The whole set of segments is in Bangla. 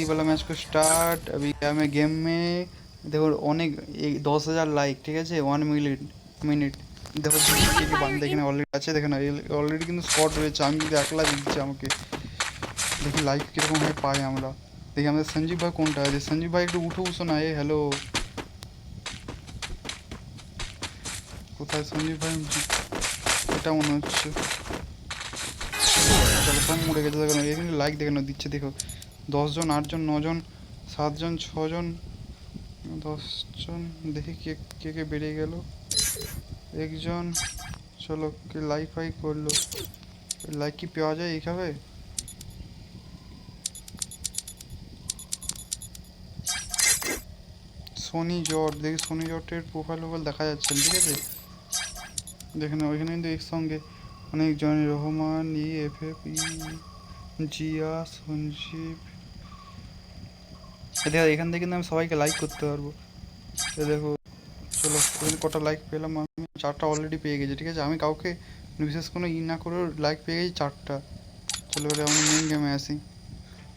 ये वाला मैच को स्टार्ट अभी क्या मैं गेम में देखो অনেক 10,000 লাইক ঠিক আছে 1 মিনিট দেখো কে কে বান্দা এখানে অলরেডি আছে দেখো না অলরেডি কিন্তু স্পট রয়েছে আমি কিন্তু একলা দিচ্ছি আমাকে দেখি লাইভ কিরকম হয় পাই আমরা দেখি আমাদের সঞ্জীব ভাই কোনটা আছে সঞ্জীব ভাই একটু উঠো উঠো না এ হ্যালো কোথায় সঞ্জীব ভাই এটা মনে হচ্ছে চলো সব মরে গেছে দেখো এখানে লাইক দেখে না দিচ্ছে দেখো 10 জন 8 জন 9 জন 7 জন 6 জন 10 জন দেখি কে কে কে বেরিয়ে গেল একজন চলো কে লাইক ফাইক করলো লাইক কি পাওয়া যায় এইভাবে সোনি জট দেখি সোনি জটের প্রোফাইল দেখা যাচ্ছে ঠিক আছে দেখেন ওইখানে কিন্তু একসঙ্গে অনেকজন রহমান এফএফ জিয়া সঞ্জীব দেখো এখান থেকে কিন্তু আমি সবাইকে লাইক করতে পারবো দেখো চলো ওখানে কটা লাইক পেলাম আমি 4টা অলরেডি পেয়ে গেছি ঠিক আছে আমি কাউকে বিশেষ কোনো না করেও লাইক পেয়ে গেছি 4টা চলো এবার আমি মেন গেমে আসি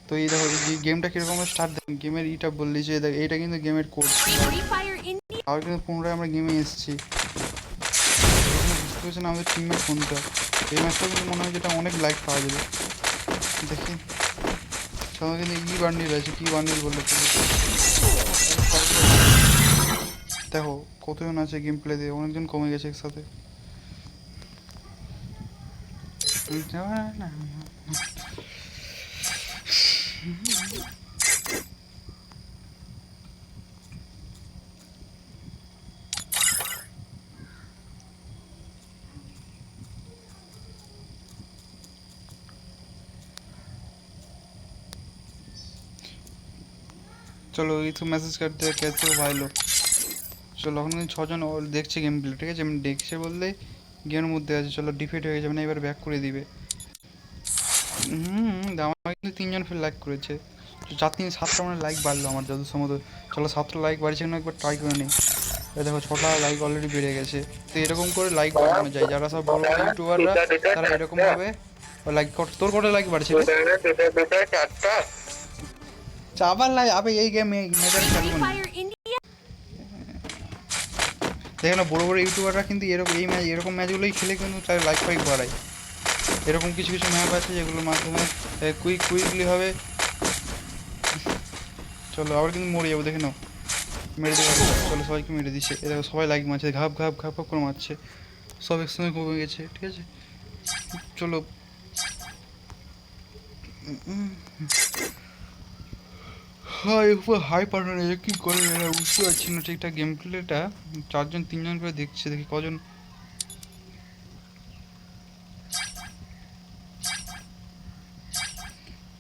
তো এই দেখো গেমটা কীরকম স্টার্ট দেখুন গেমের ইটা বললি যে দেখ এইটা কিন্তু গেমের কোড আর কিন্তু পুনরায় আমরা গেমে এসেছি বুঝতে পারছি না আমাদের টিমমেট কোনটা এই ম্যাচটা কিন্তু মনে হয় যেটা অনেক লাইক পাওয়া যাবে দেখি সবাই কিন্তু কি বান্ডিল আছে কি বান্ডিল বললে দেখো কতজন আছে গেম প্লে দিয়ে অনেকজন কমে গেছে একসাথে चलो ये तो मैसेज करते हैं कैसे हो भाई लोग চলো এখন কিন্তু 6 জন দেখছে গেম প্লে ঠিক আছে আমি দেখছে বললে গেমের মধ্যে আছে চলো ডিফিট হয়ে যাবে না এবার ব্যাক করে দিবে আমার কিন্তু 3 জন ফির লাইক করেছে 7টা মানে লাইক বাড়লো আমার যত সম্ভবত চলো 7টা লাইক বাড়ছে না একবার ট্রাই করে নিই এই দেখো 6টা লাইক অলরেডি বেড়ে গেছে তো এরকম করে লাইক বাড়ানো যায় যারা সব বড় বড় ইউটিউবাররা তারা এরকম ভাবে লাইক তোর কত লাইক বাড়ছে আবার লাই আবে এই গেমে মেটার খেলবো না দেখো না বড় বড় ইউটিউবাররা কিন্তু এরকম এই ম্যাচ এরকম ম্যাচগুলোই খেলে কিন্তু তার লাইক ফাইক বাড়ায় এরকম কিছু কিছু ম্যাপ আছে যেগুলোর মাধ্যমে কুইকলি হবে চলো আবার কিন্তু মরে যাবো দেখে নাও মেরে দেবো চলো সবাইকে মেরে দিচ্ছে এ দেখো সবাই লাইক মারছে ঘাপ ঘাপ ঘাপ ঘাপ করে মারছে সব একসঙ্গে কমে গেছে ঠিক আছে চলো হাই উপর হাই পাঠানো যায় কী করে এরা বুঝতে পারছি না ঠিকঠাক গেম প্লেটা 4 জন 3 জন করে দেখছে দেখি কজন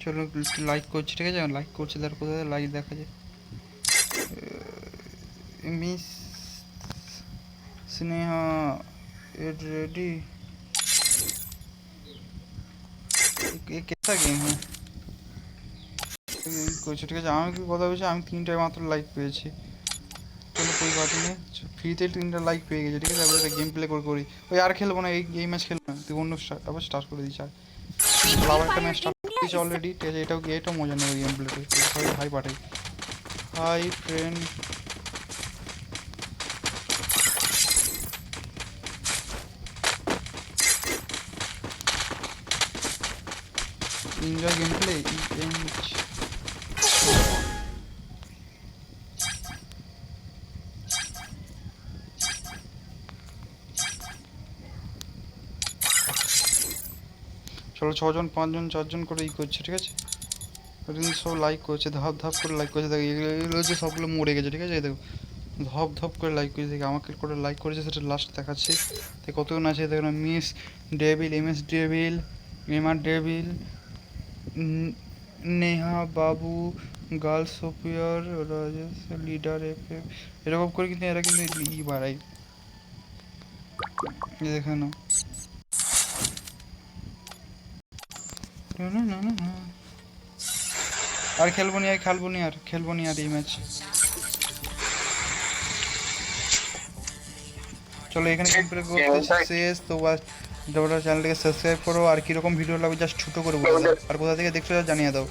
চলো লাইক করছি ঠিক আছে লাইক করছে তার কোথায় লাইক দেখা যায় মিস স্নেহা এড রেডি ये कैसा गेम है করছে ঠিক আছে আমি কি কথা বলছি আমি 3টা মাত্র লাইক পেয়েছি চলো কোই কথা নেই ফ্রিতে 3টা লাইক পেয়ে গেছে ঠিক আছে আবার গেম প্লে করি ওই আর খেলবো না এই ম্যাচ খেলবো না তুই অন্য আবার স্টার্ট করে দিচ্ছি আবার একটা ম্যাচ স্টার্ট করেছি অলরেডি ঠিক আছে এটাও মজা নেই গেম প্লেতে সবাই হাই পাঠাই হাই ফ্রেন্ড enjoy gameplay চলো 6 জন 5 জন 4 জন করে করছে ঠিক আছে সব লাইক করছে ধাপ ধাপ করে লাইক করছে দেখো এগুলো হচ্ছে সবগুলো মরে গেছে ঠিক আছে দেখো ধপ ধপ করে লাইক করেছে দেখি আমাকে করে লাইক করেছে সেটা লাস্ট দেখাচ্ছে তো কতজন আছে দেখো miss devil MS devil MR devil Neha বাবু গার্লস সোফিয়ার রাজেশ লিডার এফএফ এরকম করে কিন্তু এরা কিন্তু বাড়ায় দেখানো আর খেলবো নি আর এই ম্যাচ চলো এখানে কমপ্লিট করতে শেষ তো চ্যানেলটাকে সাবস্ক্রাইব করো আর কীরকম ভিডিও লাগবে জাস্ট ছোটো করে বলো আর কোথা থেকে দেখছো জানিয়ে দাও